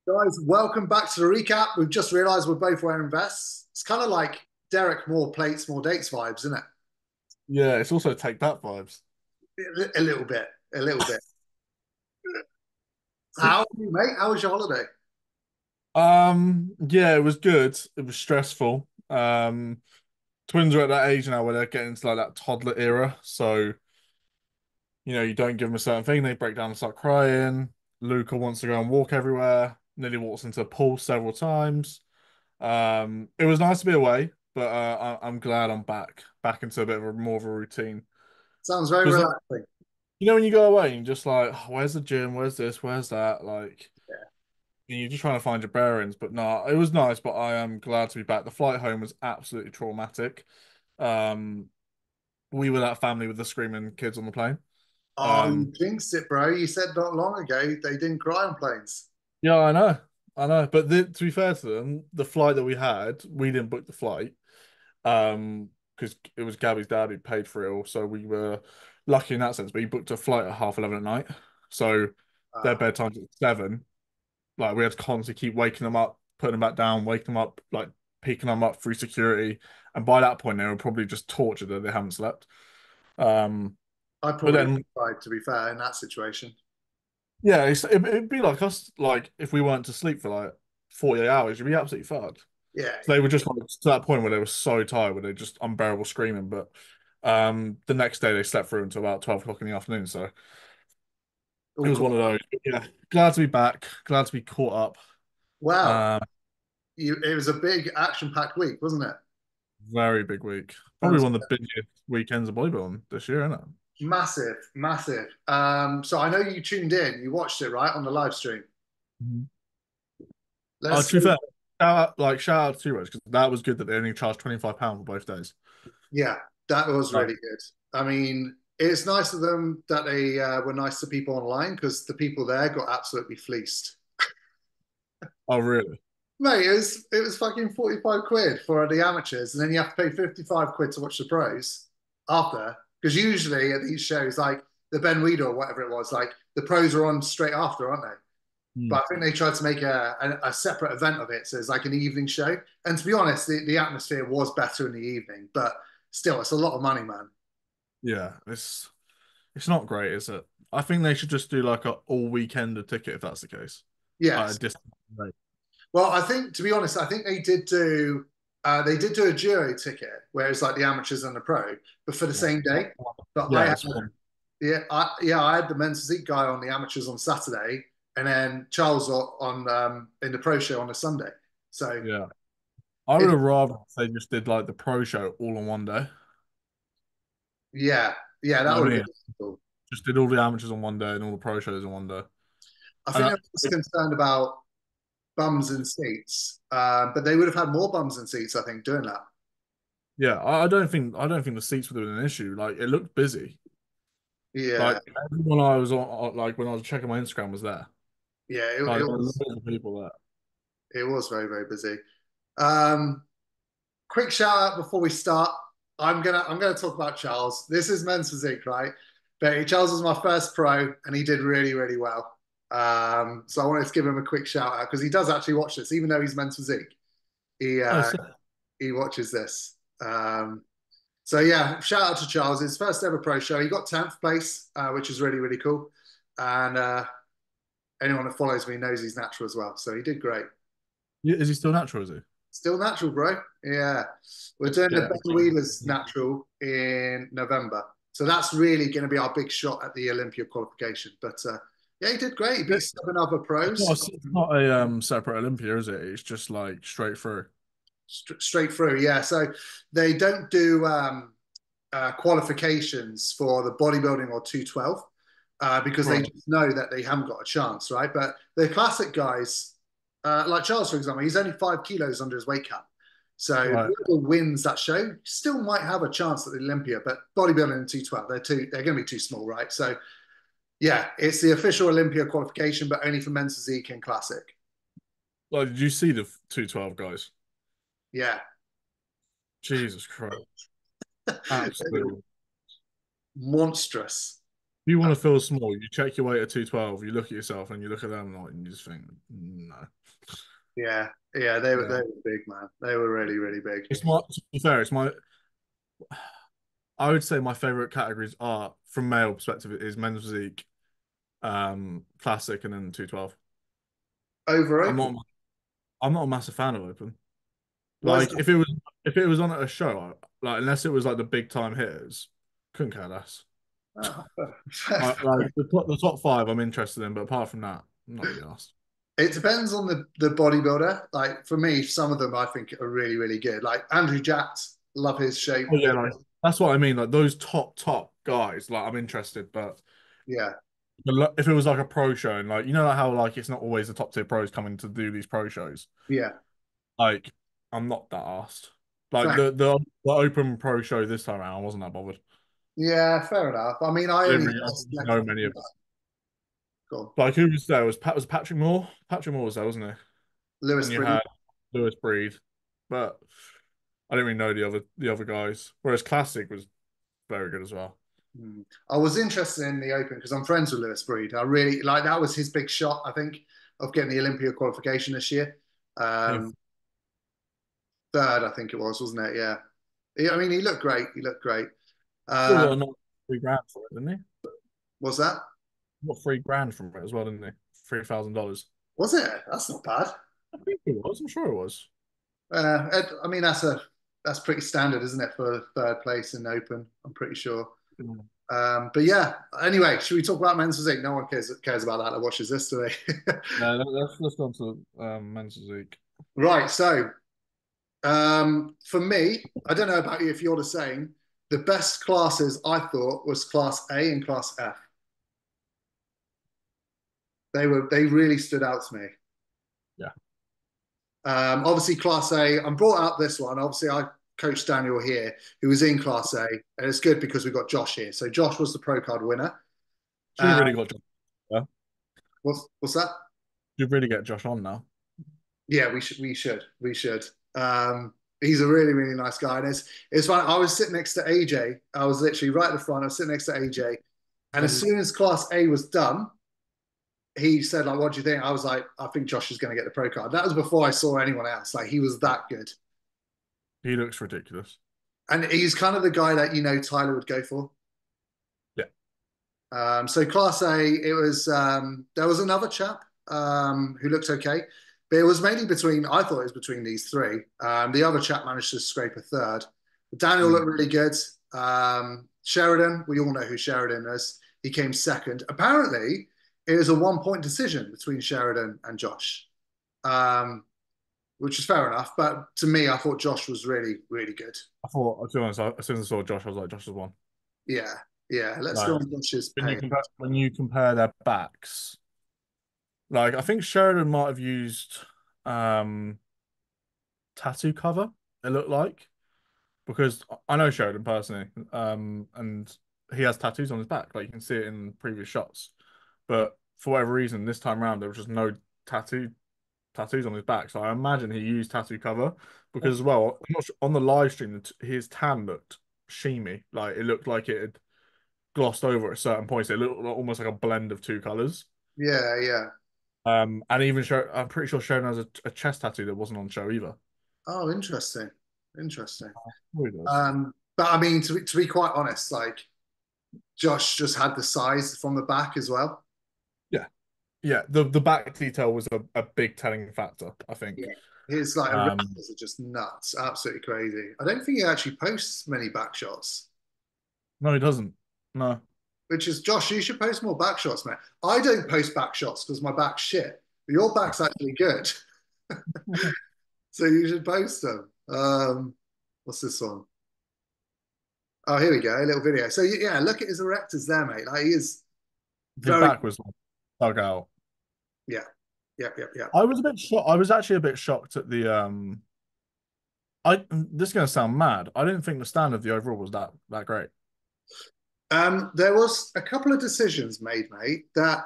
Guys, welcome back to the recap. We've just realised we're both wearing vests. It's kind of like Derek, more plates, more dates vibes, isn't Yeah, it's also take that vibes. it? A little bit, a little bit. How are you, mate? How was your holiday? Yeah, it was good. It was stressful. Twins are at that age now where they're getting into like that toddler era. So, you don't give them a certain thing, they break down and start crying. Luca wants to go and walk everywhere. Nearly walks into a pool several times. It was nice to be away, but I'm glad I'm back into a bit of a more of a routine. Sounds very Because relaxing. when you go away and you're just like, "Oh, where's the gym? Where's this? Where's that?" Like, Yeah. you're just trying to find your bearings, but no, it was nice, but I am glad to be back. The flight home was absolutely traumatic. Um, we were that family with the screaming kids on the plane. Oh, you Um, jinxed it, bro. You said not long ago they didn't cry on planes. yeah, I know. But to be fair to them, the flight that we had, we didn't book the flight. Because it was Gabby's dad who paid for it all, so we were lucky in that sense. But he booked a flight at 11:30 at night, so their Uh, bedtime's at 7. Like we had to constantly keep waking them up, putting them back down, waking them up, like picking them up through security. And by that point, they were probably just tortured that they haven't slept. Um, I but probably then, cried, to be fair, in that situation. yeah, it'd be like us, like if we weren't to sleep for like 48 hours, you'd be absolutely fucked. Yeah. So they were just like to that point where they were so tired, where they just unbearable screaming. But the next day they slept through until about 12 o'clock in the afternoon. So it All was cool. one of those. But yeah, glad to be back. Glad to be caught up. Wow. It was a big action-packed week, wasn't it? Very big week. Probably Sounds one of the biggest weekends of bodybuilding this year, isn't it? massive, massive. So I know you tuned in. You watched it, right, on the live stream. Mhm. Let's To be go. fair, shout out to you, because that was good that they only charged £25 for both days. Yeah, that was Like, really good. I mean, it's nice of them that they were nice to people online because the people there got absolutely fleeced. oh really? Mate, it was fucking 45 quid for the amateurs, and then you have to pay 55 quid to watch the pros after. Because usually at these shows, like the Ben Weeder or whatever it was, like the pros are on straight after, aren't they? Hmm. But I think they tried to make a separate event of it. So it's like an evening show. And to be honest, the atmosphere was better in the evening, but still, it's a lot of money, man. Yeah, it's not great, is it? I think they should just do like a all weekender ticket if that's the case. Like a Yes. discount rate. Well, I think to be honest, I think they did do a Giro ticket where it's like the amateurs and the pro, but for the Yeah. same day. But I Yeah, had it's one. I had the men's physique guy on the amateurs on Saturday, and then Charles on in the pro show on a Sunday. So Yeah. I would it have rather they just did like the pro show all in one day. yeah, yeah, You that know would what I have mean? been cool. Just did all the amateurs on one day and all the pro shows in one day. I And think I was concerned about bums and seats, but they would have had more bums and seats. I think doing that. yeah, I don't think the seats would have been an issue. Like it looked busy. Yeah, Like everyone I was like when I was checking my Instagram was there. yeah, it, Like it there were was loads of people there. it was very very busy. Um, Quick shout out before we start. I'm gonna talk about Charles. This is men's physique, right? But Charles was my first pro, and he did really, really well. So I wanted to give him a quick shout out because he does actually watch this, even though he's men's physique. He Oh, uh, he watches this. So yeah, shout out to Charles. His first ever pro show. He got 10th place, which is really, really cool. And anyone that follows me knows he's natural as well. So he did great. is he still natural? Is he? Still natural, bro. Yeah. We're doing the Yeah. Ben Wheeler's natural in November. So that's really going to be our big shot at the Olympia qualification. But yeah, he did great. He beat seven other pros It's not a separate Olympia, is it? It's just like straight through. straight through. Yeah. So they don't do qualifications for the bodybuilding or 212 because they Right. just know that they haven't got a chance, right? But the classic guys, like Charles, for example, he's only 5 kilos under his weight cap. So Right. whoever wins that show still might have a chance at the Olympia, but bodybuilding and 212, they're going to be too small, right? So yeah, it's the official Olympia qualification, but only for men's physique and classic. Like, did you see the 212 guys? Yeah, Jesus Christ. Absolutely. monstrous. you want to feel small, you check your weight at 212, you look at yourself and you look at them like, and you just think, no. Yeah, yeah, they Yeah. were big, man. They were really, really big. It's my, to be fair, I would say my favorite categories are, from male perspective, is men's physique, classic, and then 212. Over I'm open. not, I'm not a massive fan of open. What is Like, that? if it was on at a show, like, unless it was like the big time hitters, couldn't care less. Oh, Like the top five, I'm interested in, but apart from that, I'm not really asked. it depends on the bodybuilder. Like for me, some of them I think are really, really good. Like Andrew Jacked, love his shape. Oh yeah, like that's what I mean. Like those top guys, like I'm interested, but Yeah, if it was like a pro show and like like how like it's not always the top tier pros coming to do these pro shows, yeah. like I'm not that asked. Like Fair. the open pro show this time around, I wasn't that bothered. Yeah, fair enough. I mean, I I didn't only really I just didn't select. know many of them. Cool. Like who was there? Was Patrick Moore? Patrick Moore was there, wasn't he? Lewis And you Breed. had Lewis Breed, but I didn't really know the other guys. Whereas Classic was very good as well. Hmm. I was interested in the Open because I'm friends with Lewis Breed. I really like that was his big shot, I think, of getting the Olympia qualification this year. Yeah, Um, third, I think it was, wasn't it? Yeah. I mean, he looked great. He looked great. still Um, got another 3 grand for it, didn't he? was that? Got 3 grand from it as well, didn't he? $3,000. Was it? That's not bad. I think it was. I'm sure it was. I mean, that's pretty standard, isn't it, for third place in Open? I'm pretty sure. Mm. But yeah. Anyway, should we talk about men's physique? No one cares about that. That watches this today. No, let's go on to men's physique. Right. So for me, I don't know about you if you're the same. The best classes I thought was class A and class F. They really stood out to me. Yeah, Obviously, class A. I'm brought out this one. Obviously, I coached Daniel here, who was in class A, and it's good because we got Josh here. So Josh was the pro card winner. should we Uh, really got Josh? Yeah, what's that? should really get Josh on now. Yeah, we should. He's a really, really nice guy. And it's fun. I was sitting next to AJ. I was literally right at the front. I was sitting next to AJ. And as soon as class A was done, he said, like, what do you think? I was like, I think Josh is going to get the pro card. That was before I saw anyone else. Like, he was that good. He looks ridiculous. And he's kind of the guy that, Tyler would go for. Yeah, So class A, it was there was another chap who looked okay, but it was mainly between. I thought it was between these three. The other chap managed to scrape a third. Daniel mm. looked really good. Sheridan, we all know who Sheridan is. He came second. Apparently, it was a 1 point decision between Sheridan and Josh, um, which is fair enough. But to me, I thought Josh was really, really good. I thought, to be honest, as soon as I saw Josh, I was like, Josh has won. Yeah, yeah. Let's go Like on Josh's page. when you compare their backs, like I think Sheridan might have used um tattoo cover. It looked like, because I know Sheridan personally, and he has tattoos on his back. Like you can see it in previous shots. But for whatever reason, this time around there was just no tattoos on his back. So I imagine he used tattoo cover because as well, I'm not sure, on the live stream, his tan looked sheamy. Like it looked like it had glossed over at certain points. It looked almost like a blend of two colors. Yeah, yeah. And even I'm pretty sure Sharon has a chest tattoo that wasn't on show either. Oh, interesting. Interesting. Who does? But I mean, to be quite honest, like Josh just had the size from the back as well. Yeah, yeah. The back detail was a big telling factor, I think. Yeah. His like Um, erectors are just nuts, absolutely crazy. I don't think he actually posts many back shots, no, he doesn't. No, which is Josh, you should post more back shots, man. I don't post back shots because my back's shit. But your back's actually good. So you should post them. What's this one? Oh, here we go, a little video. So yeah, look at his erectors there, mate. Like he is his very back was dug out. yeah, yep, yep, yep. I was a bit shocked. I was actually a bit shocked at the this is gonna sound mad. I didn't think the standard of the overall was that great. There was a couple of decisions made, mate, that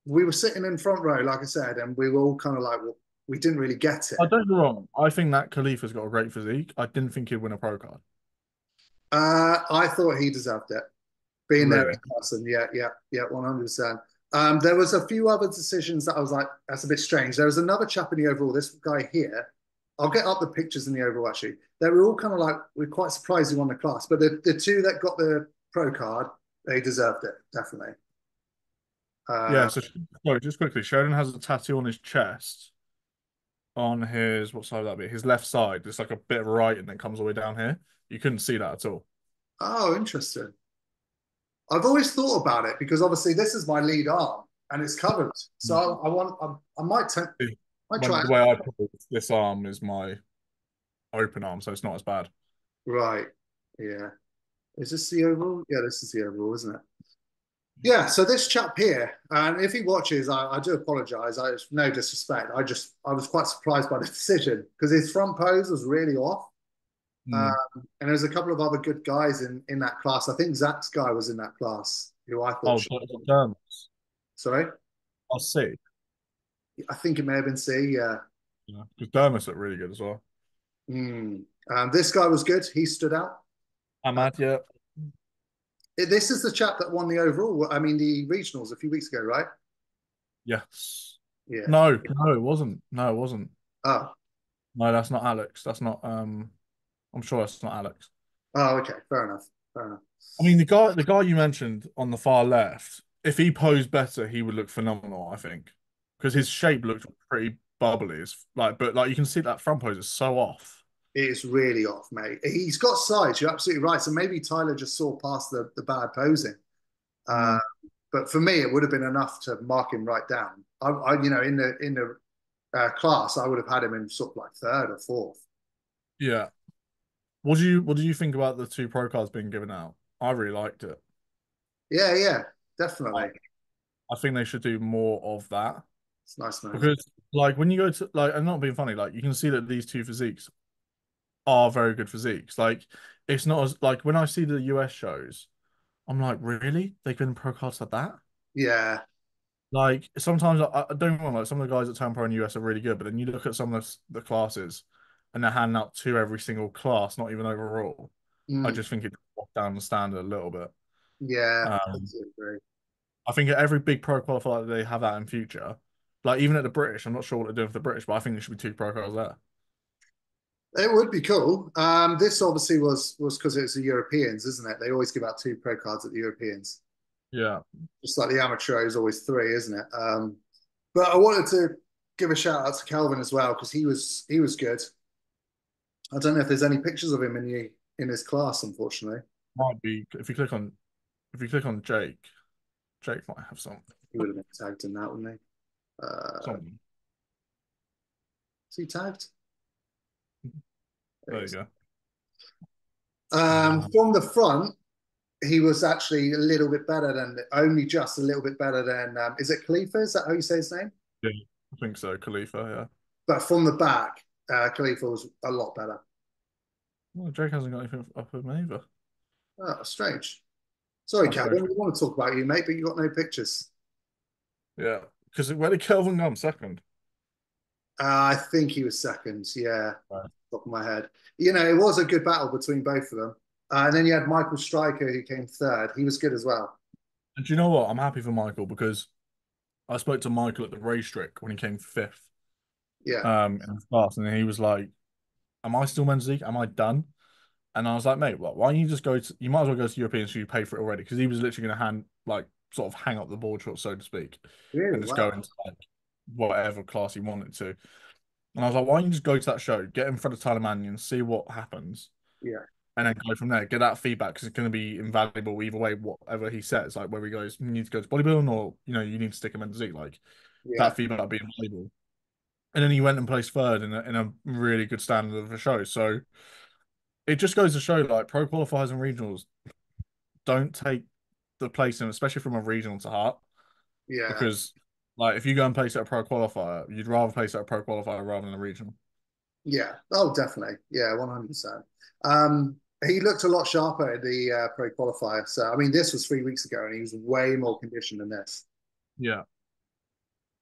we were sitting in front row, like I said, and we were all kind of like, well, we didn't really get it. I don't get me wrong. I think that Khalifa's got a great physique. I didn't think he'd win a pro card. I thought he deserved it. being there Really? in person. Yeah, yeah, yeah, 100%. There was a few other decisions that I was like, that's a bit strange. There was another chap in the overall, this guy here. I'll get up the pictures in the overall actually. They were all kind of like, we're quite surprised he won the class, but the two that got the pro card, they deserved it, definitely. Yeah, Uh, so sorry, just quickly, Sheridan has a tattoo on his chest, on his, what side would that be? His left side. It's like a bit right and then comes all the way down here. You couldn't see that at all. oh, interesting. I've always thought about it because obviously this is my lead arm and it's covered. So I want, I might try The it. way I put it, this arm is my open arm, so it's not as bad. Right. Yeah. Is this the overall? Yeah, this is the overall, isn't it? Yeah, so this chap here, and if he watches, I do apologize. I no disrespect. I was quite surprised by the decision because his front pose was really off. Hmm. And there's a couple of other good guys in that class. I think Zach's guy was in that class who I thought Oh, should. Dermis. Sorry, I'll see. I think it may have been C. Yeah. Yeah, because Dermis looked really good as well. Mm. This guy was good. He stood out. Uh, Ahmad, yeah. this is the chap that won the overall. I mean, the regionals a few weeks ago, right? Yes. Yeah. No, it wasn't. No, it wasn't. Oh. No, that's not Alex. That's not I'm sure that's not Alex. Oh. Okay. Fair enough. Fair enough. I mean the guy you mentioned on the far left, if he posed better, he would look phenomenal, I think. Because his shape looked pretty bubbly. It's like but like you can see that front pose is so off. It's really off, mate. He's got size. You're absolutely right. So maybe Tyler just saw past the bad posing. Uh, Mm. but for me, it would have been enough to mark him right down. You know, in the class, I would have had him in sort of like third or fourth. Yeah. What do you think about the two pro cards being given out? I really liked it. Yeah, yeah, I, definitely. I think they should do more of that. It's nice, man. Because like when you go to like I'm not being funny, like you can see that these two physiques are very good physiques. Like it's not as like when I see the US shows, I'm like, really? They've been pro cards like that? Yeah. Like sometimes I don't want like some of the guys at Town Pro in the US are really good, but then you look at some of the classes and they're handing out two every single class, not even overall. I Mm, just think it dropped down the standard a little bit. yeah, I Um, totally agree. I think at every big pro qualifier that they have that in future, like even at the British, I'm not sure what they're doing for the British, but I think there should be two pro cards there. It would be cool. This obviously was because it's the Europeans, isn't it? They always give out two pro cards at the Europeans, Yeah. just like the amateur is always three, isn't it? But I wanted to give a shout out to Calvin as well because he was good. I don't know if there's any pictures of him in his class, unfortunately. Might be if you click on Jake, Jake might have He would have been tagged in that, wouldn't he? something. Is he tagged? There he There you is. go. Um, From the front, he was actually a little bit better than only just a little bit better than is it Khalifa? Is that how you say his name? yeah, I think so. Khalifa, yeah. But from the back, Khalifa was a lot better. Well, Jake hasn't got anything up with me either. Oh, strange. Sorry, That's very Calvin. true. We want to talk about you, mate, but you got no pictures. Yeah. Because where did Kelvin come second? I think he was second. Yeah, Right. top of my head. You know, it was a good battle between both of them. And then you had Michael Stryker who came third. He was good as well. And do you know what? I'm happy for Michael because I spoke to Michael at the race trick when he came fifth Yeah, in his class, and he was like, "Am I still men's league? Am I done?" And I was like, "Mate, why don't you just go to? You might as well go to Europeans so you pay for it already." Because he was literally going to hand like sort of hang up the board short, so to speak, really. and just go Wow. into like whatever class he wanted to. And I was like, "Why don't you just go to that show, get in front of Tyler Mannion, see what happens, Yeah, and then go from there. Get that feedback because it's going to be invaluable either way, whatever he says. Like whether he goes, you need to go to bodybuilding or you need to stick him in physique. Like yeah, that feedback would be invaluable. And then he went and placed third in a really good standard of a show. So it just goes to show like pro qualifiers and regionals don't take the placing, especially from a regional to heart, yeah. because like if you go and place at a pro qualifier, you'd rather place at a pro qualifier rather than a regional. Yeah. Oh, definitely. Yeah, 100%. He looked a lot sharper at the pro qualifier. So, I mean, this was 3 weeks ago, and he was way more conditioned than this. Yeah.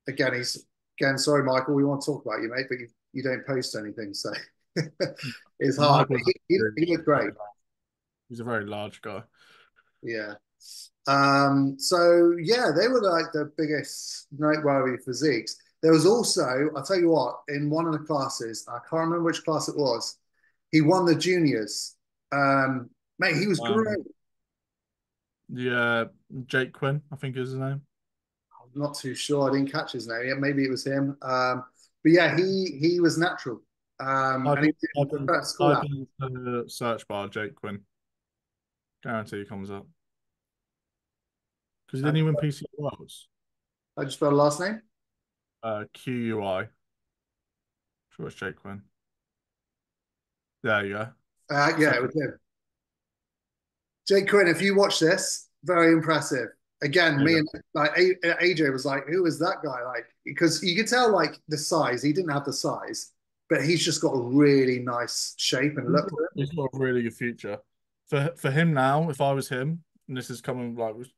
Again, sorry, Michael, we want to talk about you, mate, but you don't post anything, so it's hard. But Michael's he looked great. he's a very large guy. Yeah. So yeah, they were like the biggest noteworthy physiques. There was also, I'll tell you what, in one of the classes, I can't remember which class it was, he won the juniors. Mate, he was Um, great. yeah, Jake Quinn, I think is his name. I'm not too sure. I didn't catch his name. Yeah, maybe it was him. But yeah, he was natural. Type And he in, did type the in, first call type out. in the search bar, Jake Quinn. Guarantee he comes up. Because he I didn't just, even PC Worlds. I just spelled the last name. QUI. Sure it's Jake Quinn. There you go. Yeah, So, it was him. Jake Quinn, if you watch this, very impressive. Again, there me you and like AJ was like, who is that guy? Like, because you could tell like the size. He didn't have the size, but he's just got a really nice shape and look to go. him. He's got a really good future. For him now, if I was him, and this is coming like with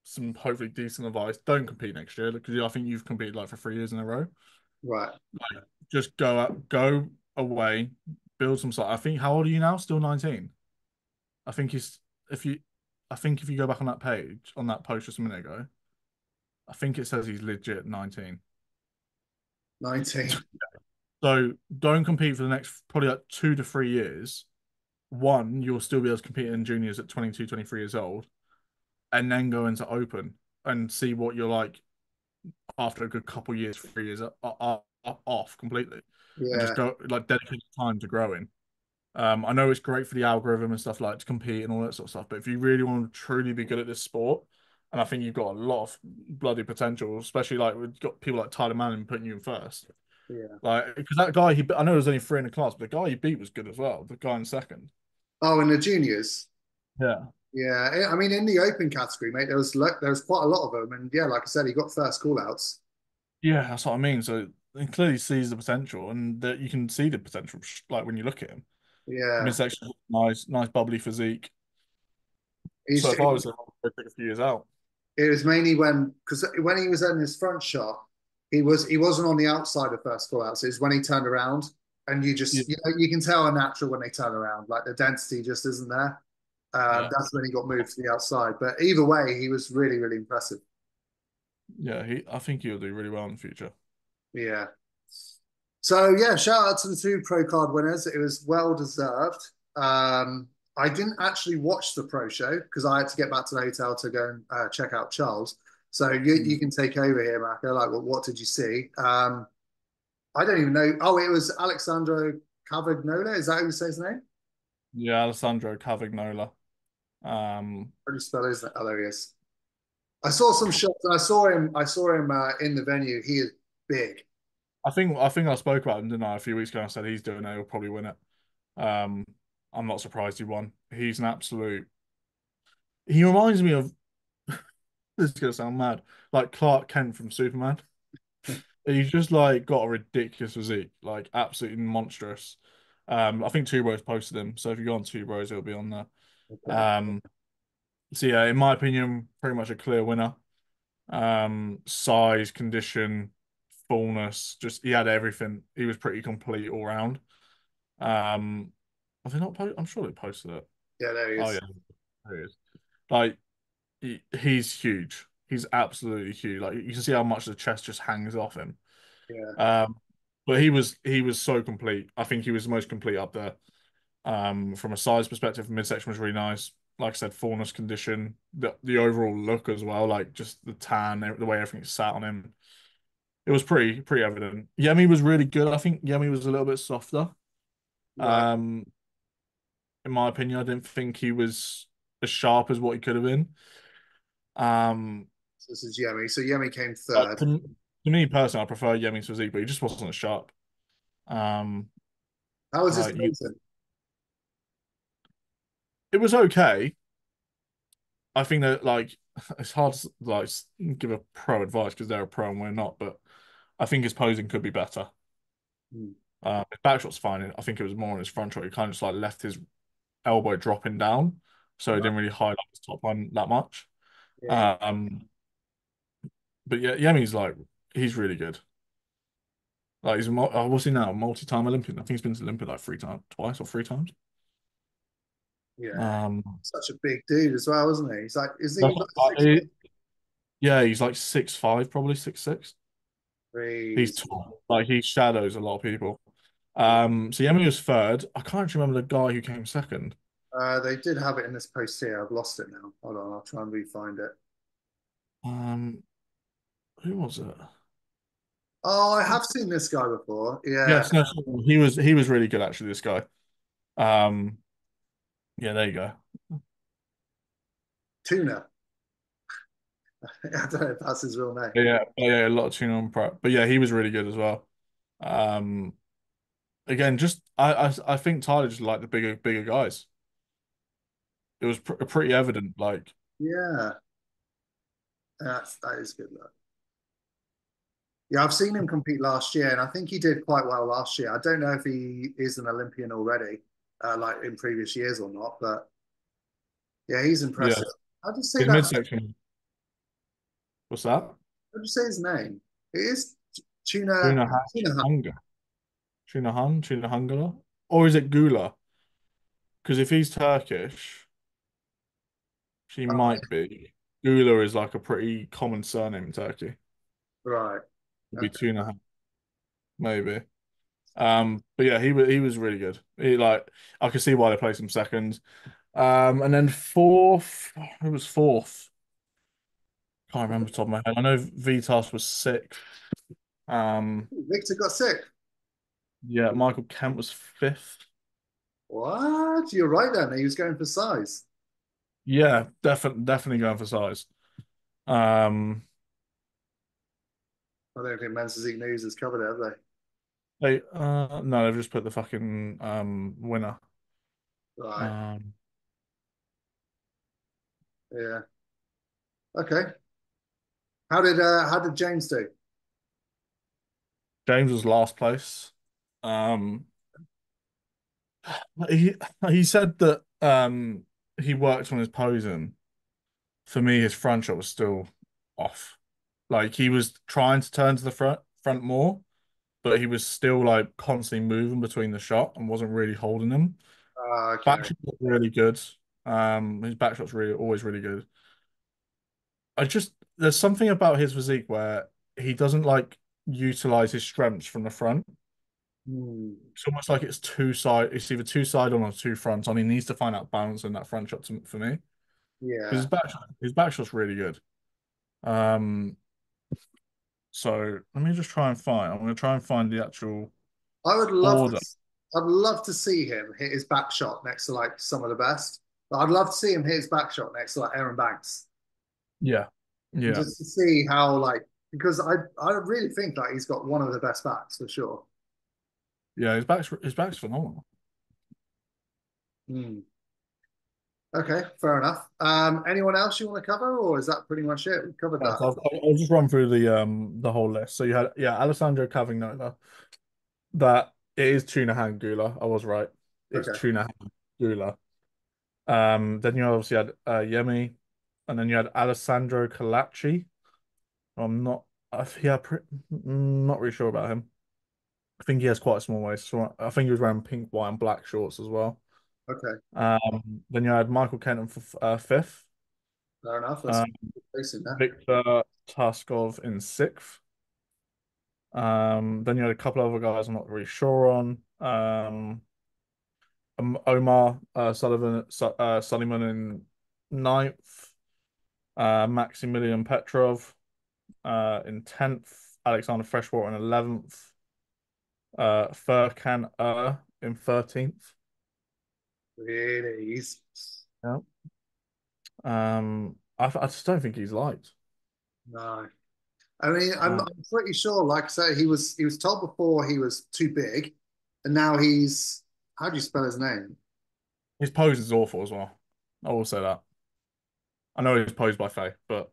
some hopefully decent advice, don't compete next year because I think you've competed like for 3 years in a row. Right. Like, just go out, go away, build some sort. I think how old are you now? Still 19. I think he's if you I think if you go back on that page on that post just a minute ago, I think it says he's legit 19. 19. So don't compete for the next probably like 2 to 3 years. One, you'll still be able to compete in juniors at 22, 23 years old, and then go into open and see what you're like after a good couple years, 3 years off completely, and just Yeah. go like dedicate time to growing. I know it's great for the algorithm and stuff like to compete and all that sort of stuff, but if you really want to truly be good at this sport, and I think you've got a lot of bloody potential, especially like we've got people like Tyler Manning putting you in first. Yeah. Like, because that guy, I know there's only three in the class, but the guy he beat was good as well. The guy in second. Oh, in the juniors. Yeah. Yeah. I mean, in the open category, mate, there was quite a lot of them, and yeah, like I said, he got first call outs. Yeah, that's what I mean. So he clearly sees the potential, and that you can see the potential, like when you look at him. Yeah. Midsection, nice, nice bubbly physique. He's, So if I was him, I'd take a few years out. It was mainly when because when he was in his front shot, he wasn't on the outside of first call outs. It was when he turned around, and you Yeah, just you can tell a natural when they turn around. Like the density just isn't there. yeah, That's when he got moved to the outside. But either way, he was really impressive. yeah. I think he'll do really well in the future. Yeah. So yeah, shout out to the two pro card winners. It was well deserved. I didn't actually watch the pro show because I had to get back to the hotel to go and check out Charles. So you Mm. can take over here, Maka. Like, what did you see? I don't even know. Oh, it was Alexandro Cavagnola. Is that how you say his name? Yeah, Alessandro Cavagnola. Um, How do you spell his name? Oh, there he is. I saw some shots and I saw him. I saw him in the venue. He is big. I think I spoke about him, didn't I, a few weeks ago? I said he's doing it. He'll probably win it. Um, I'm not surprised he won. He's an absolute. He reminds me of. This is gonna sound mad, like Clark Kent from Superman. He's just like got a ridiculous physique, like absolutely monstrous. I think Two Bros posted him, so if you go on Two Bros, it'll be on there. Okay. Um, so yeah, in my opinion, pretty much a clear winner. Size, condition, fullness, just he had everything. He was pretty complete all round. Um, have they not I'm sure they posted it. Yeah, there he Oh yeah, is. there he is. Like he's huge. He's absolutely huge. Like you can see how much the chest just hangs off him. Yeah. Um, but he was so complete. I think he was the most complete up there. From a size perspective, midsection was really nice. Like I said, fullness, condition, the overall look as well, like just the tan, the way everything sat on him. It was pretty evident. Yemi was really good. I think Yemi was a little bit softer. Right. Um, in my opinion, I didn't think he was as sharp as what he could have been. Um, So this is Yemi. So Yemi came like third. to me personally, I prefer Yemi's physique, but he just wasn't as sharp. Um, How was his like you, placing? it was okay. I think that like it's hard to like give a pro advice because they're a pro and we're not, but I think his posing could be better. Hmm. His back shot's fine. I think it was more on his front shot. He kind of just like left his elbow dropping down, so he Right. didn't really highlight his top line that much. Yeah. Um, but yeah, Yemi's like he's really good. Like what's he now? Multi-time Olympian. I think he's been to Olympia like 3 times, twice or 3 times. Yeah. Um, Such a big dude as well, isn't he? He's like, isn't he that's- like 6 foot? yeah, he's like 6'5", probably 6'6". He's Crazy. tall. Like he shadows a lot of people. So Yemi was third. I can't actually remember the guy who came second. They did have it in this post here. I've lost it now. Hold on, I'll try and re-find it. Um, who was it? Oh, I have seen this guy before. Yeah, Yes, no, he was really good actually. This guy. Um, yeah, there you go. Tuna. I don't know if that's his real name. Yeah, a lot of tuna on prep, but yeah, he was really good as well. Um, again, just I think Tyler just liked the bigger guys. It was pretty evident. Like, Yeah, that is good luck. Yeah, I've seen him compete last year, and I think he did quite well last year. I don't know if he is an Olympian already, like in previous years or not, but yeah, he's yeah, impressive. How do you say his that? midsection. What's that? How do you say his name? It is Tuna Tuna Tuna Hunt. Hunger. Tuna Hungala, or is it Gula? Because if he's Turkish, she Oh, might be. Gula is like a pretty common surname in Turkey. right. Would be Okay. maybe. But yeah, he was really good. He like I could see why they placed him second. And then fourth, who was fourth? Can't remember the top of my head. I know Vitas was sixth. Um, Victor got sick. yeah, Michael Kent was fifth. What? You're right then. He was going for size. Yeah, definitely going for size. Um, I don't think Men's Physique News has covered it, have no, they've just put the fucking winner. they? Right. Um, Yeah. Okay. How did James do? James was last place. Um, he he said that he worked on his posing. For me, his front shot was still off. Like he was trying to turn to the front more, but he was still like constantly moving between the shot and wasn't really holding them. Back Okay. shot was really good. His back shot's really always really good. I just there's something about his physique where he doesn't like utilize his strengths from the front. Hmm. It's almost like it's two side. It's either two side on or two fronts on. He needs to find that balance in that front shot for me because Yeah. his back shot's really good. Um, so let me just try and find. I'm going to try and find the actual I would love to. order. I'd love to see him hit his back shot next to like some of the best. But I'd love to see him hit his back shot next to like Aaron Banks, Yeah, and yeah, just to see how like because I really think that he's got one of the best backs for sure. yeah. His back's phenomenal. Hmm. Okay, fair enough. Anyone else you want to cover, or is that pretty much it? We've covered Yeah, that. so I'll just run through the whole list. So you had Alessandro Cavignola. That it is tuna hangula. I was right. It's Okay, tuna hangula. Then you obviously had Yemi, and then you had Alessandro Calacci. I'm not, yeah, not really sure about him. I think he has quite a small waist. So I think he was wearing pink, white, and black shorts as well. okay, Then you had Michael Kenton for fifth, fair enough. That's um, good placing there. Victor Tuskov in sixth. Then you had a couple other guys I'm not really sure on. Omar Sullivan in ninth. Maximilian Petrov in 10th. Alexander Freshwater in 11th. Furkan in 13th. Really, he's Yeah. I just don't think he's liked. no. I mean, I'm, Uh, I'm pretty sure. Like I say, he was told before he was too big, and now he's. How do you spell his name? his pose is awful as well. I will say that. I know he's posed by Faye, but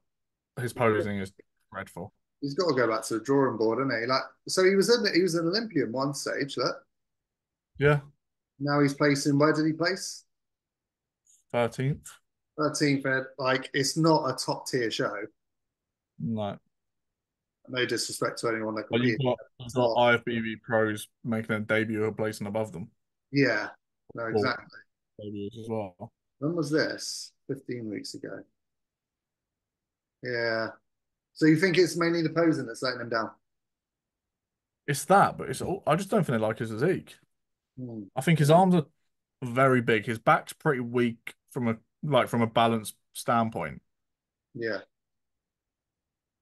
his posing is dreadful. He's got to go back to the drawing board, isn't he? Like, so he was an Olympian one stage. Look, Yeah, now he's placing. Where did he place? 13th. 13th. Like, it's not a top tier show. No. No disrespect to anyone that But you've competed. got you've It's got not. IFBB pros making a debut or placing above them. Yeah. No, Well, exactly. debuts as well. When was this? 15 weeks ago. Yeah. So you think it's mainly the posing that's letting him down? It's that, but I just don't think they like his physique. Hmm. I think his arms are very big. His back's pretty weak from a balance standpoint. Yeah.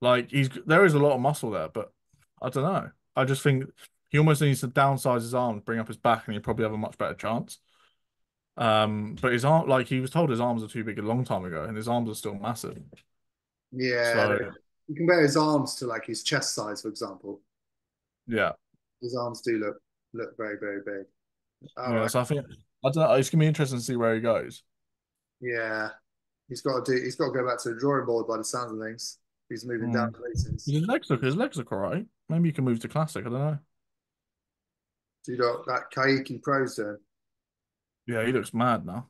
Like there is a lot of muscle there, but I don't know. I just think he almost needs to downsize his arms, bring up his back, and he'd probably have a much better chance. But his arm, like he was told his arms are too big a long time ago, and his arms are still massive. Yeah. So You compare his arms to like his chest size, for example. yeah, His arms do look very, very big. All yeah. right. So I think I don't know. It's gonna be interesting to see where he goes. Yeah. He's got to go back to the drawing board by the sounds of things. He's moving down Hmm. the ratings. His legs look all right. Maybe he can move to classic. I don't know. So you got that Kaiki Pro's doing. Yeah, he looks mad now.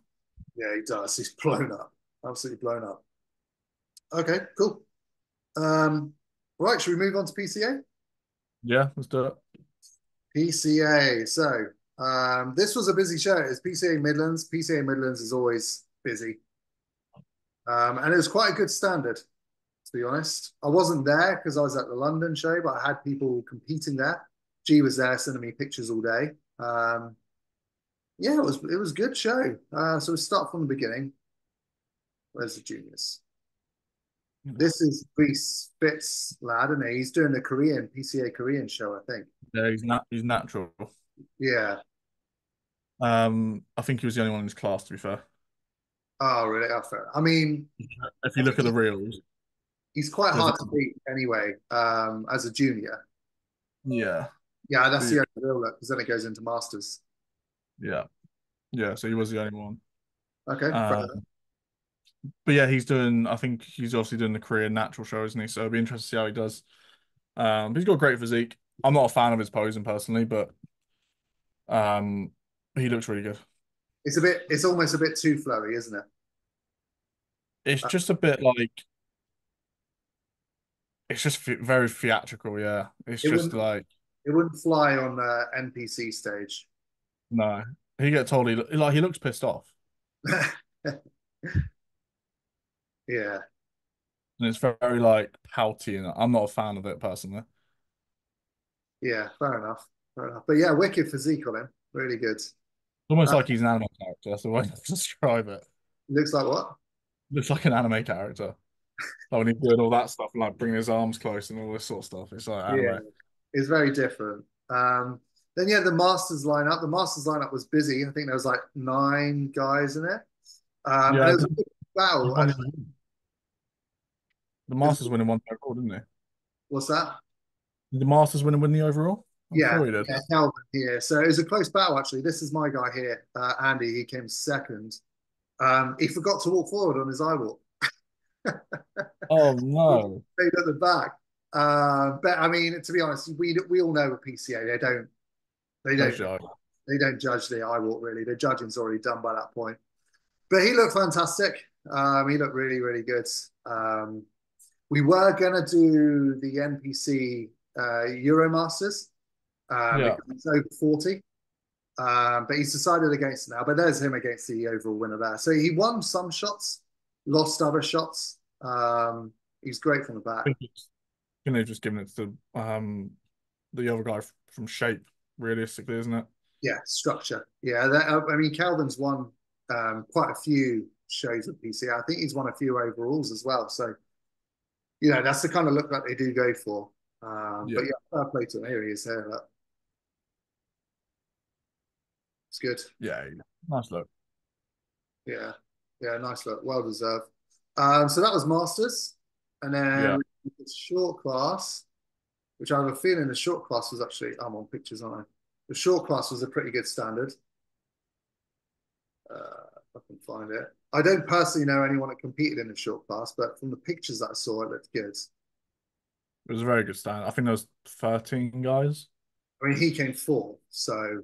Yeah, he does. He's blown up. Absolutely blown up. Okay, cool. Um, right, should we move on to PCA? Yeah, let's do it. PCA. So this was a busy show. It's PCA Midlands. PCA Midlands is always busy. And it was quite a good standard, to be honest. I wasn't there because I was at the London show, but I had people competing there. G was there sending me pictures all day. Yeah, it was a good show. So we start from the beginning. Where's the juniors? This is Reese Fitz lad, and he's doing the Korean PCA Korean show, I think. Yeah, he's natural. Yeah. I think he was the only one in his class, to be fair. Oh, really? Oh, fair. I mean, If I you think look at the reels, he's quite there's hard to beat anyway. As a junior. yeah, Yeah, that's yeah, the only real look because then it goes into masters. yeah, yeah. So he was the only one. Okay, fair Um, enough. but yeah, he's doing. I think he's obviously doing the Korean natural show, isn't he? So it'll be interesting to see how he does. But he's got a great physique. I'm not a fan of his posing personally, but um, he looks really good. It's almost a bit too flowy, isn't it? It's Uh, just a bit like it's just very theatrical. Yeah, it's it just wouldn't like it wouldn't fly on the NPC stage. no. He get told he looks pissed off, Yeah, and it's very like pouty, and I'm not a fan of it personally. yeah, fair enough. Fair enough. But yeah, wicked physique on him. Really good. Almost Uh, like he's an anime character. That's the way to describe it. looks like what? Looks like an anime character. Like when he's doing all that stuff and like bringing his arms close and all this sort of stuff. It's like Yeah, anime. it's very different. Then yeah, the Masters lineup. The Masters lineup was busy. I think there was like 9 guys in it. And Yeah, it was a big he battle. won And the it was, Masters winning one overall, didn't he? what's that? Did the Masters win the overall? I'm Yeah, sure he did. yeah, Calvin here. So it was a close battle actually. This is my guy here, Andy. He came second. He forgot to walk forward on his eye walk. Oh no. Stayed at the back. But I mean, to be honest, we all know with PCA they No don't shot. they don't judge the eye walk really. The judging's already done by that point. But he looked fantastic. He looked really really good. We were gonna do the NPC Euromasters Yeah. because he's over 40. But he's decided against it now. But there's him against the overall winner there. So he won some shots, lost other shots. He's great from the I back. think it's you know just giving it to the other guy from Shape, realistically, isn't it? Yeah, structure. Yeah, I mean, Calvin's won quite a few shows at PCA. I think he's won a few overalls as well. So, that's the kind of look that they do go for. But Yeah. yeah, fair play to him. Here he is there. Look. It's good. Yeah. Nice look. Yeah. Yeah, nice look. Well deserved. So that was Masters. And then Yeah. we did short class, which I have a feeling the short class was actually, I'm on pictures, aren't I? The short class was a pretty good standard. If I can find it. I don't personally know anyone that competed in the short class, but from the pictures that I saw, it looked good. It was a very good stand. I think there was 13 guys. I mean, he came fourth, so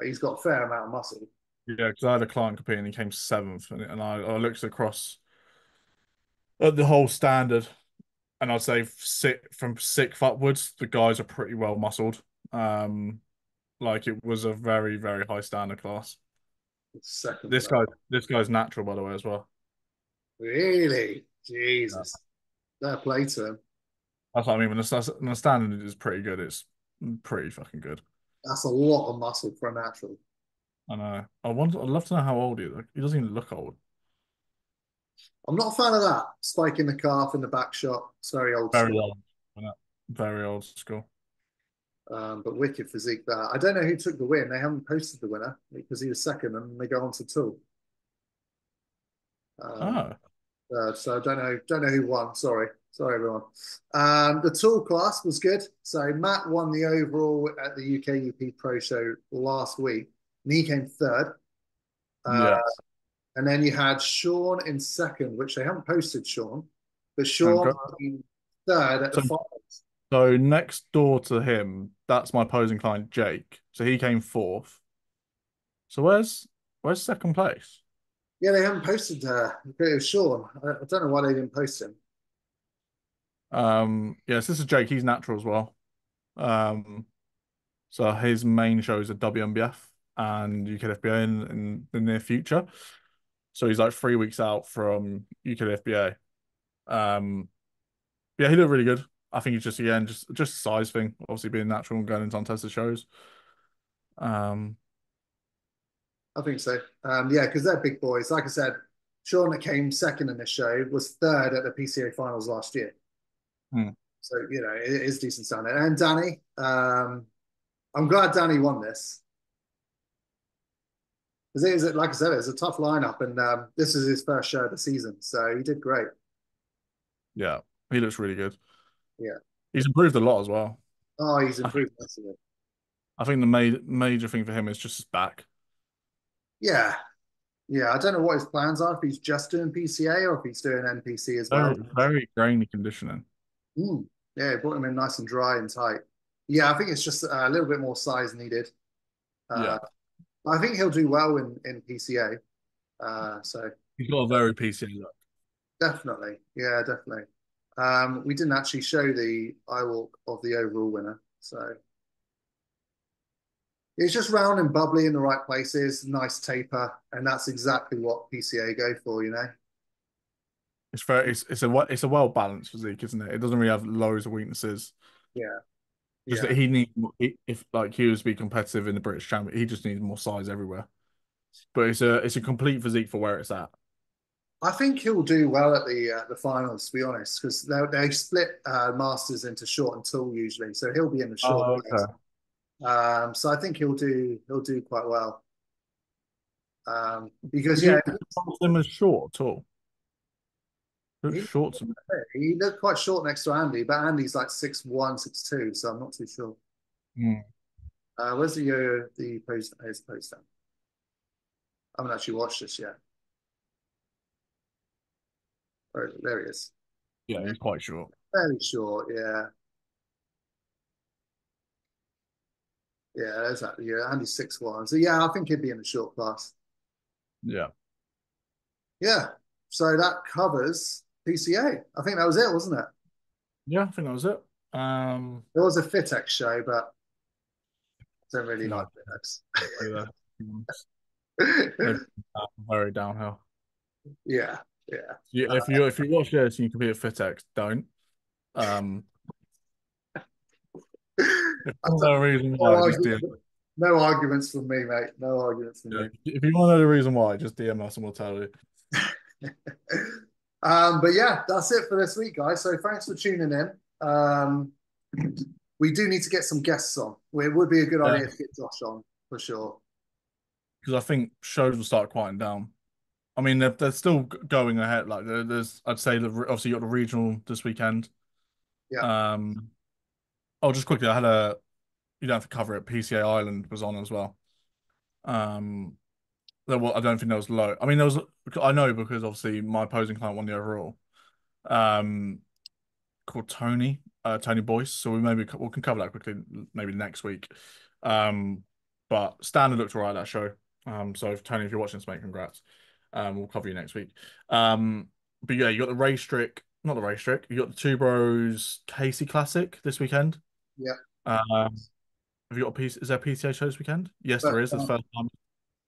he's got a fair amount of muscle. Yeah, because I had a client compete and he came seventh, and I looked across at the whole standard, and I'd say from sixth upwards, the guys are pretty well muscled. Like it was a very, very high standard class. Second This place. guy's natural, by the way, as well. Really? Yeah. Jesus. Fair play to him. That's what I mean. When the standard is pretty good, it's pretty fucking good. That's a lot of muscle for a natural. I know. I'd love to know how old he is. Like, he doesn't even look old. I'm not a fan of that. Spiking the calf in the back shot. It's very old Very school. old. Isn't it? Very old school. But wicked physique there. I don't know who took the win. They haven't posted the winner because he was second and they go on to two. Um, Oh, so I don't know who won. Sorry everyone. The tool class was good. So Matt won the overall at the UKUP Pro Show last week, and he came third. Uh, yeah. and then you had Sean in second, which they haven't posted Sean, but And Sean go, came third at the so, finals. so next door to him, that's my opposing client, Jake. So he came fourth. So where's second place? Yeah, they haven't posted it was Sean. I don't know why they didn't post him. Yes, this is Jake. He's natural as well. Um, so his main shows are WNBF and UKFBA in the near future. So he's like 3 weeks out from UKFBA. Yeah, he looked really good. I think he's just again just a size thing. Obviously being natural and going into untested shows. Um, I think so. Yeah, because they're big boys. Like I said, Sean that came second in this show was third at the PCA finals last year. hmm, So, it is decent standing. And Danny, I'm glad Danny won this. Because like I said, it's a tough lineup, and this is his first show of the season. So he did great. yeah, he looks really good. Yeah. He's improved a lot as well. Oh, he's I think improved massively. I think the major thing for him is just his back. Yeah. Yeah. I don't know what his plans are, if he's just doing PCA or if he's doing NPC as well. Very, very grainy conditioning. Mm. Yeah, brought him in nice and dry and tight. Yeah, I think it's just a little bit more size needed. Uh, Yeah, I think he'll do well in PCA. So he's got a very PCA look. definitely, yeah, definitely. We didn't actually show the eye walk of the overall winner, so it's just round and bubbly in the right places, nice taper, and that's exactly what PCA go for. It's a well balanced physique, isn't it? It doesn't really have loads of weaknesses. Yeah, Just that yeah. he needs if like he was to be competitive in the British Champion, he just needs more size everywhere. But it's a complete physique for where it's at. I think he'll do well at the finals, to be honest, because they split masters into short and tall usually, so he'll be in the short Oh, class. okay. So I think he'll do quite well. Because Would you yeah, class him as short at all? Looks he, short to me. he looked quite short next to Andy, but Andy's like 6'1", 6'2", so I'm not too sure. Hmm. Where's the post? His post down. I haven't actually watched this yet. Oh, there he is. Yeah, he's quite short. Fairly short, yeah. Yeah, there's that. Yeah, Andy's 6'1". So yeah, I think he'd be in the short class. Yeah. Yeah. So that covers PCA. I think that was it, wasn't it? Yeah, I think that was it. Um, There was a Fitex show, but I don't really no, like Fitex. either. They're very downhill. Yeah, yeah. If you watch this and you compete with Fitex, don't. Um, if I you want to don't, know the reason no, why, just DM. no arguments from me, mate. No arguments from Yeah, me. if you want to know the reason why, just DM us and we'll tell you. But yeah, that's it for this week, guys. So thanks for tuning in. We do need to get some guests on. It would be a good Yeah, idea to get Josh on for sure. because I think shows will start quieting down. I mean, they're still going ahead. Like there's, I'd say that obviously you got the regional this weekend. Yeah, Um, oh, just quickly, I had a you don't have to cover it. PCA Ireland was on as well. Um, I don't think there was low. I mean, there was. I know because obviously my opposing client won the overall. Um, called Tony Boyce. So we can cover that quickly maybe next week. But standard looked all right that show. So Tony, if you're watching this, mate, congrats. We'll cover you next week. But yeah, you got the race trick, not the race trick. You got the Two Bros Casey Classic this weekend. yeah. Have you got a piece? Is there a PCA show this weekend? Yes, there But is. It's first time.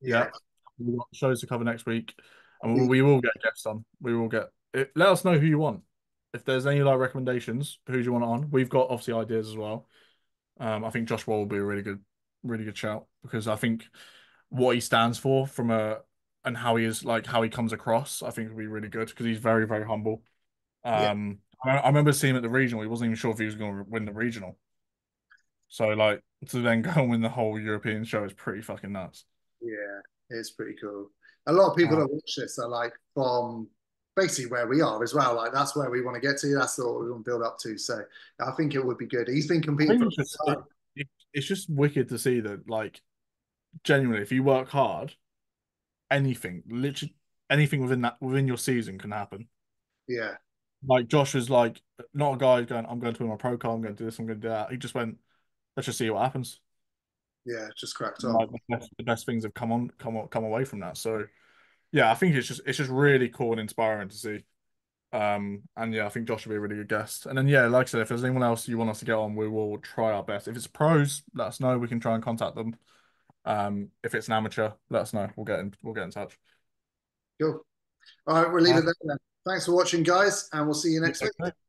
yeah, Yeah. We've got shows to cover next week, and The, we will get guests on. We will get it. Let us know who you want. If there's any like recommendations, who do you want on? We've got obviously ideas as well. I think Josh Wall will be a really good shout because I think what he stands for from a and how he is like how he comes across, I think will be really good because he's very humble. yeah, I remember seeing him at the regional. He wasn't even sure if he was going to win the regional. So like to then go and win the whole European show is pretty fucking nuts. yeah, it's pretty cool. A lot of people Uh, that watch this are like from basically where we are as well. Like that's where we want to get to. That's what we want to build up to. So I think it would be good. He's been I competing think for a it's just long time. it's just wicked to see that like genuinely if you work hard, anything literally anything within your season can happen. Yeah, Like Josh was like not a guy going, I'm going to win my pro card, I'm going to do this, I'm going to do that. He just went, let's just see what happens. yeah, just cracked And, on. like the best things have come away from that. So yeah, I think it's just really cool and inspiring to see. And yeah, I think Josh will be a really good guest. And then yeah, like I said, if there's anyone else you want us to get on, we will try our best. If it's pros, let us know. We can try and contact them. If it's an amateur, let us know. We'll get in touch. Cool. All right, we'll leave Uh, it there then. Thanks for watching, guys, and we'll see you next week.